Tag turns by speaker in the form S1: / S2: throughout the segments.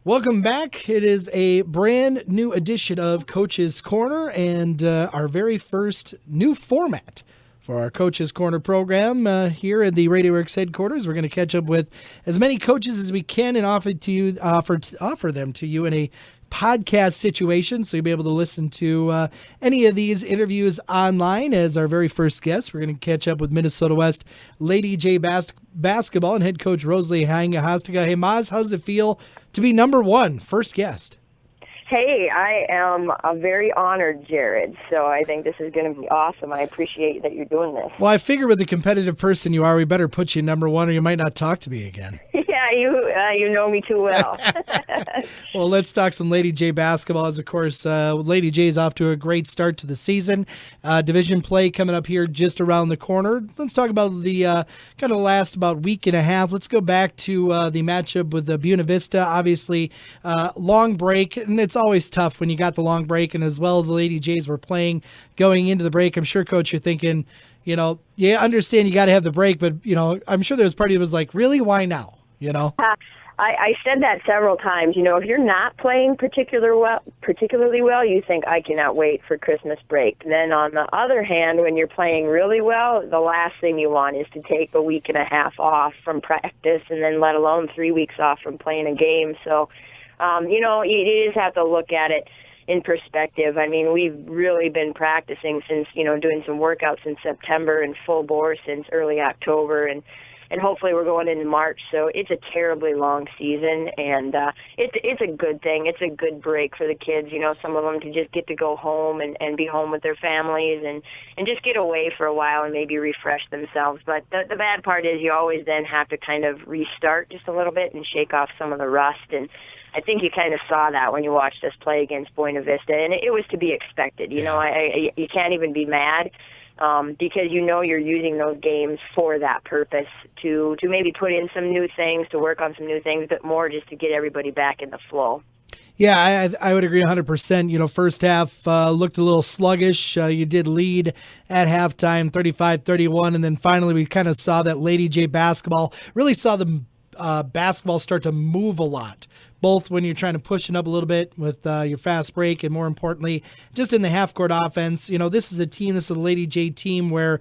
S1: Welcome back. It is a brand new edition of Coach's Corner and our very first new format for our Coach's Corner program here at the RadioWorks headquarters. We're going to catch up with as many coaches as we can and offer them to you in a podcast situation, so you'll be able to listen to any of these interviews online. As our very first guest, we're going to catch up with Minnesota West Lady J basketball and head coach Rosalie Hayenga-Hostikka. Hey, Maz, how does it feel to be number one, first guest?
S2: Hey, I am very honored, Jared, so I think this is going to be awesome. I appreciate that you're doing this.
S1: Well, I figure with the competitive person you are, we better put you number one or you might not talk to me again.
S2: Yeah, you know me too well.
S1: Well, let's talk some Lady J basketball. As of course, Lady J is off to a great start to the season. Division play coming up here just around the corner. Let's talk about the kind of last about week and a half. Let's go back to the matchup with Buena Vista. Obviously, long break, and it's always tough when you got the long break. And as well, the Lady Jays were playing going into the break. I'm sure, Coach, you're thinking, you understand you got to have the break, but I'm sure there was part of it was like, really, why now?
S2: I said that several times. If you're not playing particularly well, you think, I cannot wait for Christmas break. Then on the other hand, when you're playing really well, the last thing you want is to take a week and a half off from practice and then let alone 3 weeks off from playing a game. So, you just have to look at it in perspective. I mean, we've really been practicing since, doing some workouts in September and full bore since early October, and hopefully we're going into March. So it's a terribly long season, and it's a good thing. It's a good break for the kids. Some of them to just get to go home and be home with their families and just get away for a while and maybe refresh themselves. But the bad part is you always then have to kind of restart just a little bit and shake off some of the rust. And I think you kind of saw that when you watched us play against Buena Vista, and it was to be expected. You can't even be mad. Because you're using those games for that purpose, to maybe put in some new things, to work on some new things, but more just to get everybody back in the flow.
S1: Yeah, I would agree 100%. First half looked a little sluggish. You did lead at halftime, 35-31, and then finally we kind of saw that Lady J basketball, really saw the basketball start to move a lot, both when you're trying to push it up a little bit with your fast break and more importantly, just in the half-court offense. This is a Lady J team where,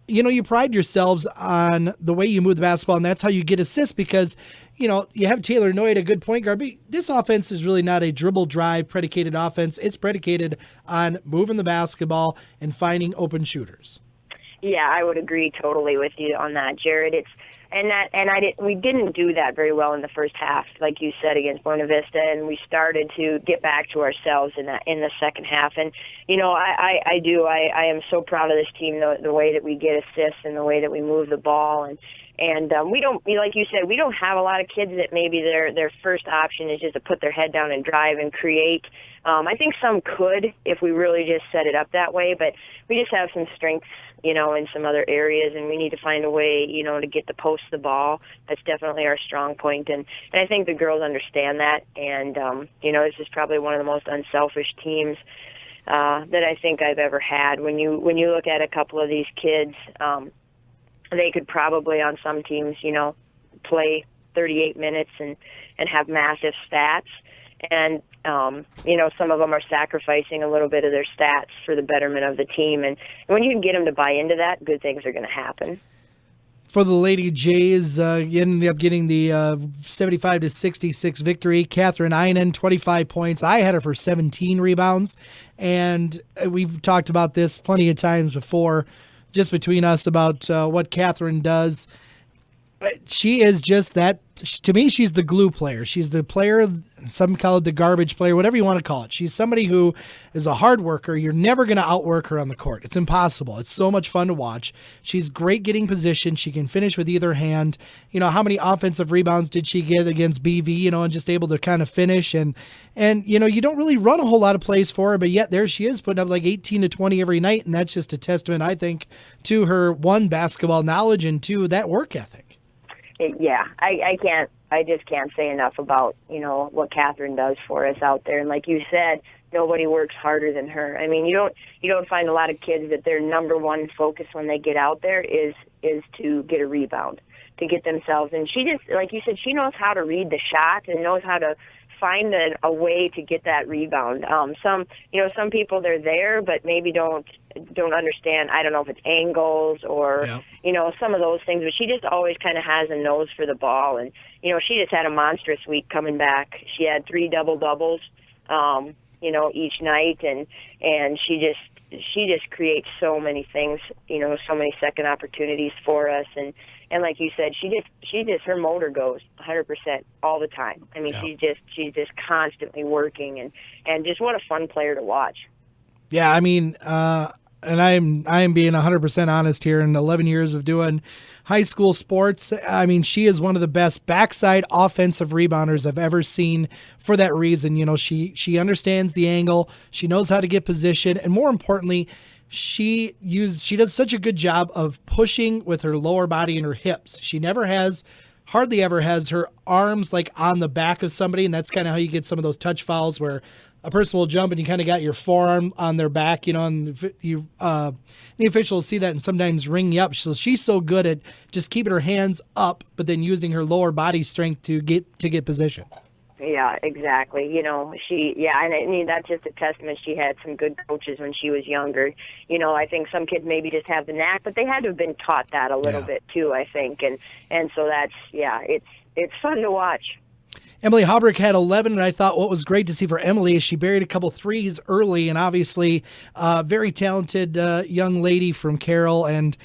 S1: you pride yourselves on the way you move the basketball, and that's how you get assists because, you have Taylor Noyd, a good point guard, but this offense is really not a dribble drive predicated offense. It's predicated on moving the basketball and finding open shooters.
S2: Yeah, I would agree totally with you on that, Jared. We didn't do that very well in the first half, like you said, against Buena Vista, and we started to get back to ourselves in the second half. And I am so proud of this team, the way that we get assists and the way that we move the ball, and we don't, like you said, we don't have a lot of kids that maybe their first option is just to put their head down and drive and create. I think some could if we really just set it up that way, but we just have some strengths, in some other areas, and we need to find a way, to get the post the ball. That's definitely our strong point, and I think the girls understand that, and, this is probably one of the most unselfish teams that I think I've ever had. When you look at a couple of these kids, they could probably on some teams, play 38 minutes and have massive stats. And, some of them are sacrificing a little bit of their stats for the betterment of the team. And when you can get them to buy into that, good things are going to happen.
S1: For the Lady Jays, you ended up getting the 75-66 victory. Catherine Einen, 25 points. I had her for 17 rebounds. And we've talked about this plenty of times before, just between us, about what Catherine does. She is just that. To me, she's the glue player. She's the player, some call it the garbage player, whatever you want to call it. She's somebody who is a hard worker. You're never going to outwork her on the court. It's impossible. It's so much fun to watch. She's great getting position. She can finish with either hand. How many offensive rebounds did she get against BV, and just able to kind of finish. And you don't really run a whole lot of plays for her, but yet there she is putting up like 18 to 20 every night. And that's just a testament, I think, to her, one, basketball knowledge, and two, that work ethic.
S2: I just can't say enough about, what Catherine does for us out there. And like you said, nobody works harder than her. I mean, you don't find a lot of kids that their number one focus when they get out there is to get a rebound, to get themselves. And she just, like you said, she knows how to read the shot and knows how to find a way to get that rebound. Some people, they're there, but maybe don't understand. I don't know if it's angles or, some of those things, but she just always kind of has a nose for the ball. And, she just had a monstrous week coming back. She had 3 double-doubles, each night, and she just creates so many things, so many second opportunities for us. And like you said, she just her motor goes 100% all the time. I mean, she's just constantly working, and just what a fun player to watch.
S1: Yeah, I mean, and I'm being 100% honest here. In 11 years of doing high school sports, I mean, she is one of the best backside offensive rebounders I've ever seen. For that reason, she understands the angle, she knows how to get position, and more importantly, she does such a good job of pushing with her lower body and her hips. She hardly ever has her arms like on the back of somebody, and that's kind of how you get some of those touch fouls where a person will jump and you kind of got your forearm on their back, and the officials see that and sometimes ring you up. So she's so good at just keeping her hands up, but then using her lower body strength to get position.
S2: Yeah, exactly. And I mean, that's just a testament. She had some good coaches when she was younger. I think some kids maybe just have the knack, but they had to have been taught that a little bit too, I think. And so that's, it's fun to watch.
S1: Emily Hauberk had 11, and I thought what was great to see for Emily is she buried a couple threes early, and obviously very talented young lady from Carroll, and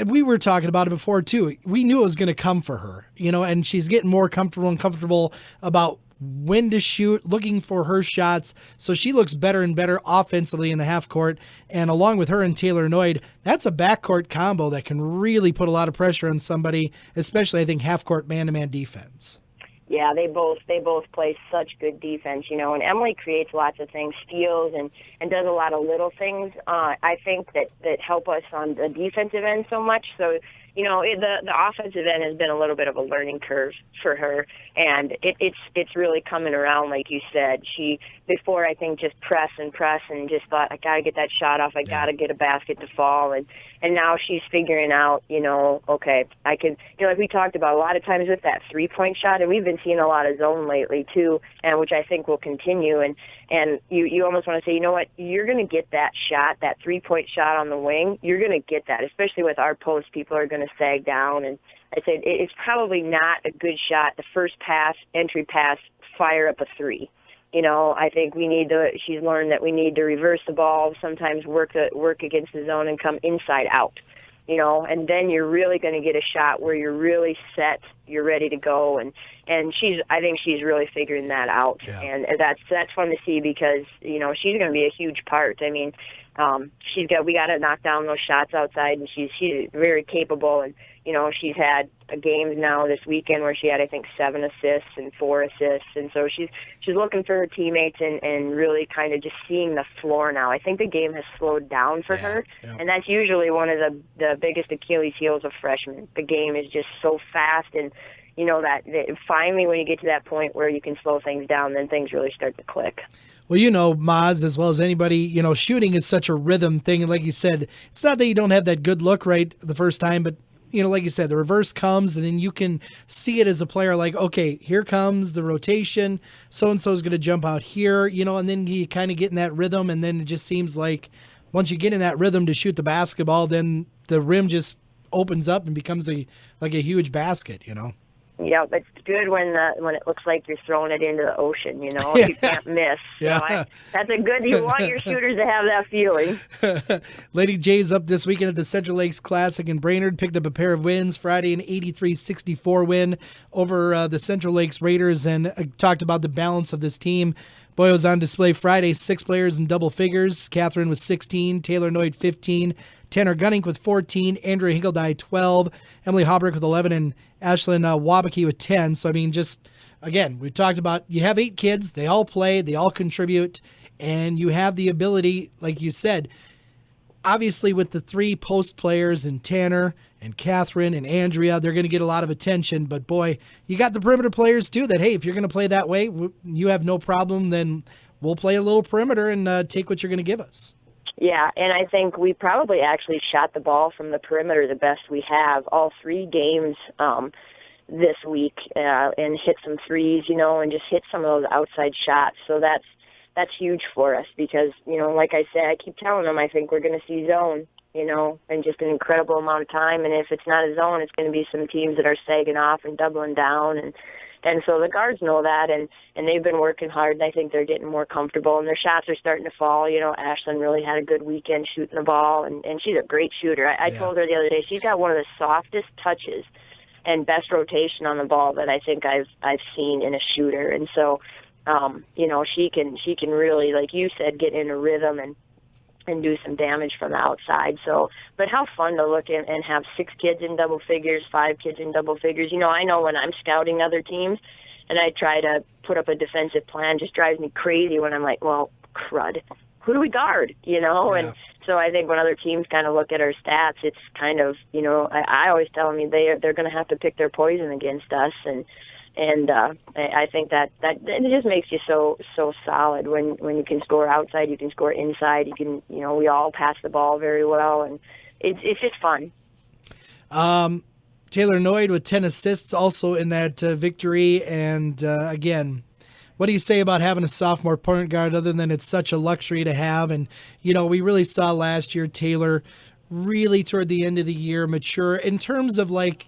S1: we were talking about it before too. We knew it was going to come for her, and she's getting more comfortable about when to shoot, looking for her shots. So she looks better and better offensively in the half court. And along with her and Taylor Noyd, that's a backcourt combo that can really put a lot of pressure on somebody, especially I think half court man-to-man defense.
S2: Yeah, they both play such good defense, and Emily creates lots of things, steals, and does a lot of little things, I think, that help us on the defensive end so much. So, the offensive end has been a little bit of a learning curve for her, and it's really coming around, like you said. She, before, I think, just press and just thought, I got to get that shot off, I got to get a basket to fall, and now she's figuring out, okay, I can, like we talked about a lot of times with that three-point shot, and we've been seeing a lot of zone lately too, and which I think will continue, and you almost want to say, you know what, you're going to get that shot, that three-point shot on the wing, you're going to get that, especially with our post, people are going to sag down, and I said it's probably not a good shot, the first pass, entry pass, fire up a three. I think she's learned that we need to reverse the ball, sometimes work against the zone and come inside out, and then you're really going to get a shot where you're really set, you're ready to go, and I think she's really figuring that out, and that's fun to see because, she's going to be a huge part. I mean, we got to knock down those shots outside, and she's very capable, and she's had games now this weekend where she had, I think, 7 assists and 4 assists, and so she's looking for her teammates and really kind of just seeing the floor now. I think the game has slowed down for her, and that's usually one of the biggest Achilles heels of freshmen. The game is just so fast, and that finally when you get to that point where you can slow things down, then things really start to click.
S1: Well, Maz, as well as anybody, shooting is such a rhythm thing. And like you said, it's not that you don't have that good look right the first time, but, like you said, the reverse comes and then you can see it as a player like, okay, here comes the rotation. So-and-so is going to jump out here, and then you kind of get in that rhythm. And then it just seems like once you get in that rhythm to shoot the basketball, then the rim just opens up and becomes a huge basket,
S2: Yeah, it's good when it looks like you're throwing it into the ocean, You can't miss.
S1: Yeah.
S2: So you want your shooters to have that feeling.
S1: Lady Jays up this weekend at the Central Lakes Classic in Brainerd, picked up a pair of wins Friday, an 83-64 win over the Central Lakes Raiders, and talked about the balance of this team. Boy, was on display Friday, 6 players in double figures. Catherine with 16, Taylor Noyd 15, Tanner Gunning with 14, Andrea Hinkledye 12, Emily Hauberk with 11, and Ashlyn Wabaki with 10. So, I mean, just, again, we talked about you have 8 kids. They all play. They all contribute. And you have the ability, like you said, obviously with the 3 post players and Tanner and Catherine and Andrea, they're going to get a lot of attention. But, boy, you got the perimeter players, too, that, hey, if you're going to play that way, you have no problem, then we'll play a little perimeter and take what you're going to give us.
S2: Yeah, and I think we probably actually shot the ball from the perimeter the best we have all 3 games. this week and hit some threes, and just hit some of those outside shots. So that's huge for us because, like I said, I keep telling them I think we're going to see zone, in just an incredible amount of time. And if it's not a zone, it's going to be some teams that are sagging off and doubling down. And so the guards know that, and they've been working hard, and I think they're getting more comfortable, and their shots are starting to fall. Ashlyn really had a good weekend shooting the ball, and she's a great shooter. I told her the other day she's got one of the softest touches and best rotation on the ball that I think I've seen in a shooter. And so, she can really, like you said, get in a rhythm and do some damage from the outside. So, but how fun to look and have 6 kids in double figures, 5 kids in double figures. I know when I'm scouting other teams and I try to put up a defensive plan, just drives me crazy when I'm like, well, crud, who do we guard?
S1: Yeah.
S2: And so I think when other teams kind of look at our stats, it's kind of, I always tell them they're going to have to pick their poison against us. And I think that it just makes you so solid when you can score outside, you can score inside, you can, we all pass the ball very well, and it's just fun.
S1: Taylor Noyd with 10 assists also in that victory. And again, what do you say about having a sophomore point guard other than it's such a luxury to have? And, we really saw last year Taylor really toward the end of the year mature in terms of like,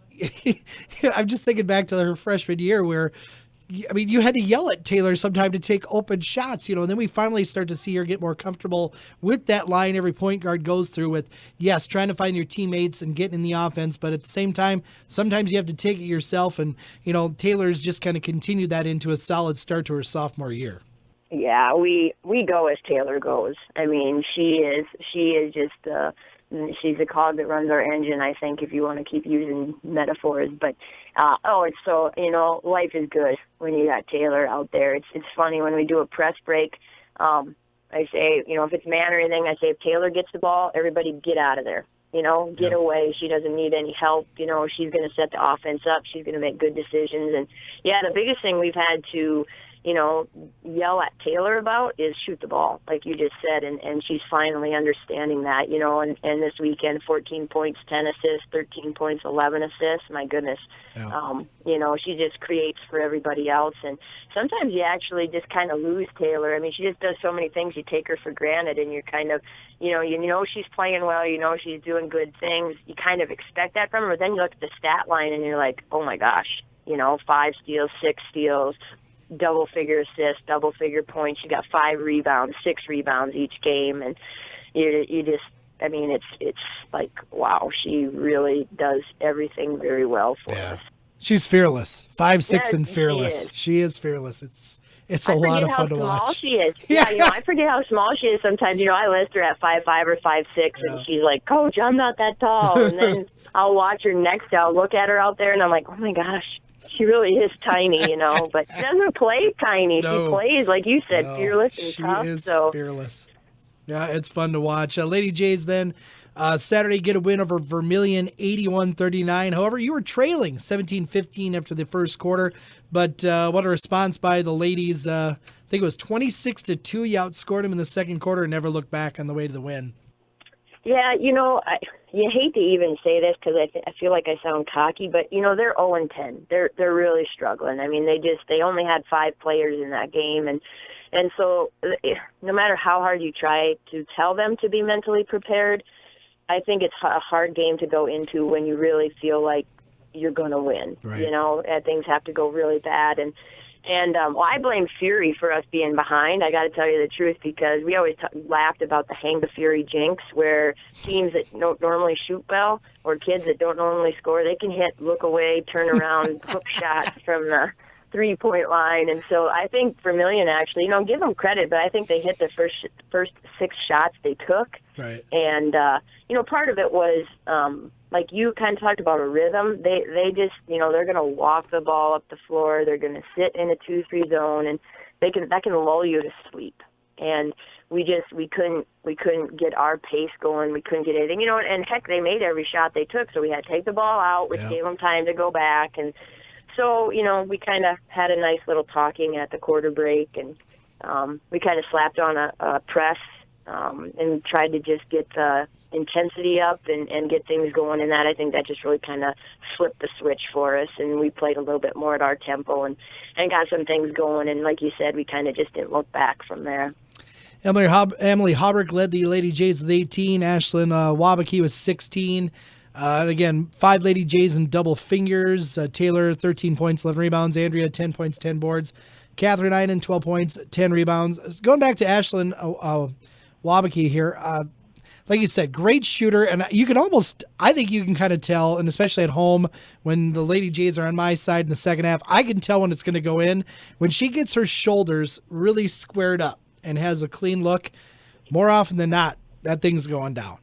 S1: I'm just thinking back to her freshman year where, you had to yell at Taylor sometime to take open shots, and then we finally start to see her get more comfortable with that line every point guard goes through with, yes, trying to find your teammates and getting in the offense, but at the same time, sometimes you have to take it yourself. And, Taylor's just kind of continued that into a solid start to her sophomore year.
S2: Yeah, we go as Taylor goes. She is just she's the cog that runs our engine, I think, if you want to keep using metaphors. But, it's so, life is good when you got Taylor out there. It's funny when we do a press break. I say, if it's man or anything, I say if Taylor gets the ball, everybody get out of there. Get away. She doesn't need any help. She's going to set the offense up. She's going to make good decisions. And, yeah, the biggest thing we've had to yell at Taylor about is shoot the ball, like you just said, and she's finally understanding that, and this weekend, 14 points, 10 assists, 13 points, 11 assists, my goodness. Yeah. She just creates for everybody else, and sometimes you actually just kind of lose Taylor. She just does so many things, you take her for granted, and you're kind of, she's playing well, she's doing good things, you kind of expect that from her, but then you look at the stat line, and you're like, oh my gosh, 5 steals, 6 steals, double-figure assists, double-figure points. She got 5 rebounds, 6 rebounds each game, and you just, it's like, wow, she really does everything very well for us.
S1: She's fearless, 5'6" and fearless. She is fearless. It's a lot of fun to watch.
S2: How small she is. Yeah, I forget how small she is sometimes. I list her at 5'5" or 5'6", and she's like, Coach, I'm not that tall. And then I'll watch her next. I'll look at her out there, and I'm like, oh my gosh. She really is tiny, but she doesn't play tiny. No. She plays, like you said, fearless and tough.
S1: She is fearless. Yeah, it's fun to watch. Lady Jays then Saturday get a win over Vermillion, 81-39. However, you were trailing 17-15 after the first quarter, but what a response by the ladies. I think it was 26-2. You outscored them in the second quarter and never looked back on the way to the win.
S2: Yeah, you hate to even say this because I feel like I sound cocky, but they're 0-10. They're really struggling. They only had 5 players in that game, and so no matter how hard you try to tell them to be mentally prepared, I think it's a hard game to go into when you really feel like you're going to win. Right. And things have to go really bad, and I blame Fury for us being behind. I got to tell you the truth because we always laughed about the hang the Fury jinx where teams that don't normally shoot well or kids that don't normally score, they can hit, look away, turn around, hook shots from the 3-point line. And so I think Vermillion actually, give them credit, but I think they hit the first 6 shots they took.
S1: Right.
S2: And, part of it was like you kind of talked about a rhythm. They just, they're going to walk the ball up the floor. They're going to sit in a 2-3 zone, and that can lull you to sleep. And we couldn't get our pace going. We couldn't get anything, and heck, they made every shot they took. So we had to take the ball out, which gave them time to go back. And so, we kind of had a nice little talking at the quarter break, and we kind of slapped on a press and tried to just get intensity up and get things going in that. I think that just really kind of flipped the switch for us, and we played a little bit more at our tempo and got some things going. And like you said, we kind of just didn't look back from there.
S1: Emily Hauberk led the Lady Jays with 18. Ashlyn Wabaki was 16. And again, 5 Lady Jays in double fingers. Taylor, 13 points, 11 rebounds. Andrea, 10 points, 10 boards. Catherine Einen, 12 points, 10 rebounds. Going back to Ashlyn Wabaki here, like you said, great shooter. And you can almost, I think you can kind of tell, and especially at home when the Lady Jays are on my side in the second half, I can tell when it's going to go in. When she gets her shoulders really squared up and has a clean look, more often than not, that thing's going down.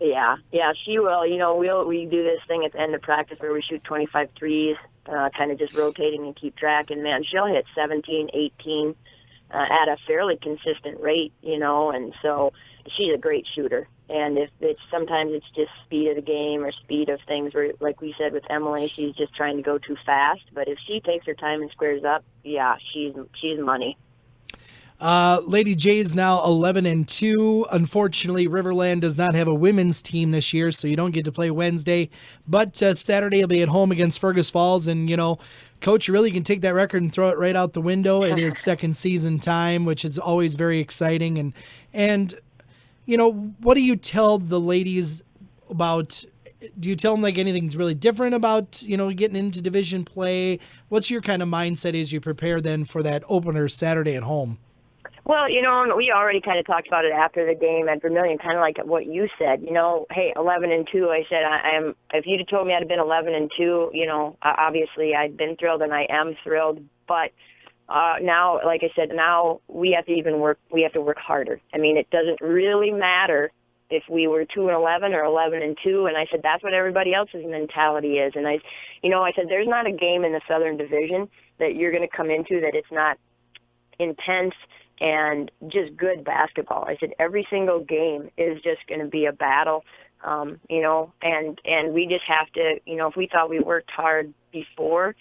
S2: Yeah, she will. You know, we do this thing at the end of practice where we shoot 25 threes, kind of just rotating and keep track. And, man, she'll hit 17, 18 at a fairly consistent rate, you know. And so she's a great shooter. And if it's sometimes it's just speed of the game or speed of things where, like we said with Emily, she's just trying to go too fast. But if she takes her time and squares up, yeah, she's money.
S1: Lady Jays now 11-2. Unfortunately, Riverland does not have a women's team this year, so you don't get to play Wednesday. But Saturday will be at home against Fergus Falls, and you know, Coach really can take that record and throw it right out the window. It is second season time, which is always very exciting. And you know, what do you tell the ladies about? Do you tell them like anything's really different about, you know, getting into division play? What's your kind of mindset as you prepare then for that opener Saturday at home?
S2: Well, you know, we already kind of talked about it after the game at Vermillion, kind of like what you said. You know, hey, 11-2. I said, I am. If you'd have told me I'd have been 11-2, you know, obviously I'd been thrilled, and I am thrilled. But now, like I said, now we have to work. We have to work harder. I mean, it doesn't really matter if we were 2-11 or 11-2. And I said that's what everybody else's mentality is. And I said there's not a game in the Southern Division that you're going to come into that it's not intense and just good basketball. I said every single game is just going to be a battle, you know, and we just have to, you know, if we thought we worked hard before,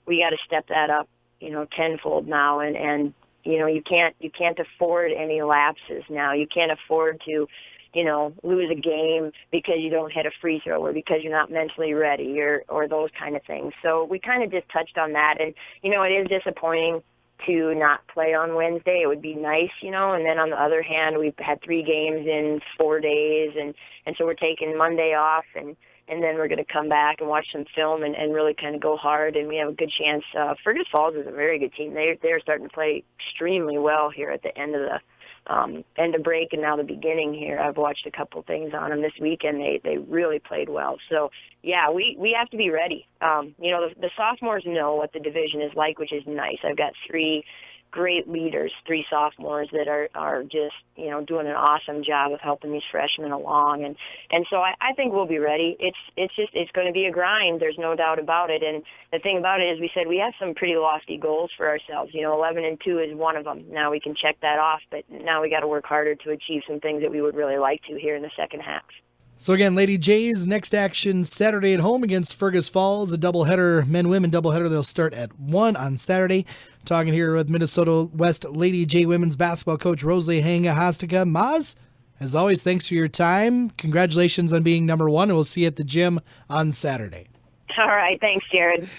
S2: we got to step that up, you know, tenfold now. And you know, you can't afford any lapses now. You can't afford to, you know, lose a game because you don't hit a free throw or because you're not mentally ready or those kind of things. So we kind of just touched on that. And, you know, it is disappointing to not play on Wednesday. It would be nice, you know, and then on the other hand, we've had 3 games in 4 days, and so we're taking Monday off, and then we're going to come back and watch some film and really kind of go hard, and we have a good chance. Fergus Falls is a very good team. They're starting to play extremely well here at the end of break and now the beginning here. I've watched a couple things on them this weekend. They really played well. So, yeah, we have to be ready. You know, the sophomores know what the division is like, which is nice. I've got 3 great leaders, 3 sophomores that are just, you know, doing an awesome job of helping these freshmen along. And so I think we'll be ready. It's going to be a grind. There's no doubt about it. And the thing about it is we said we have some pretty lofty goals for ourselves. You know, 11-2 is one of them. Now we can check that off, but now we got to work harder to achieve some things that we would really like to here in the second half.
S1: So again, Lady Jays, next action Saturday at home against Fergus Falls, a doubleheader, men-women doubleheader. They'll start at 1 on Saturday. Talking here with Minnesota West Lady J women's basketball coach Rosalie Hayenga-Hostikka. Maz, as always, thanks for your time. Congratulations on being number 1, and we'll see you at the gym on Saturday.
S2: All right. Thanks, Jared.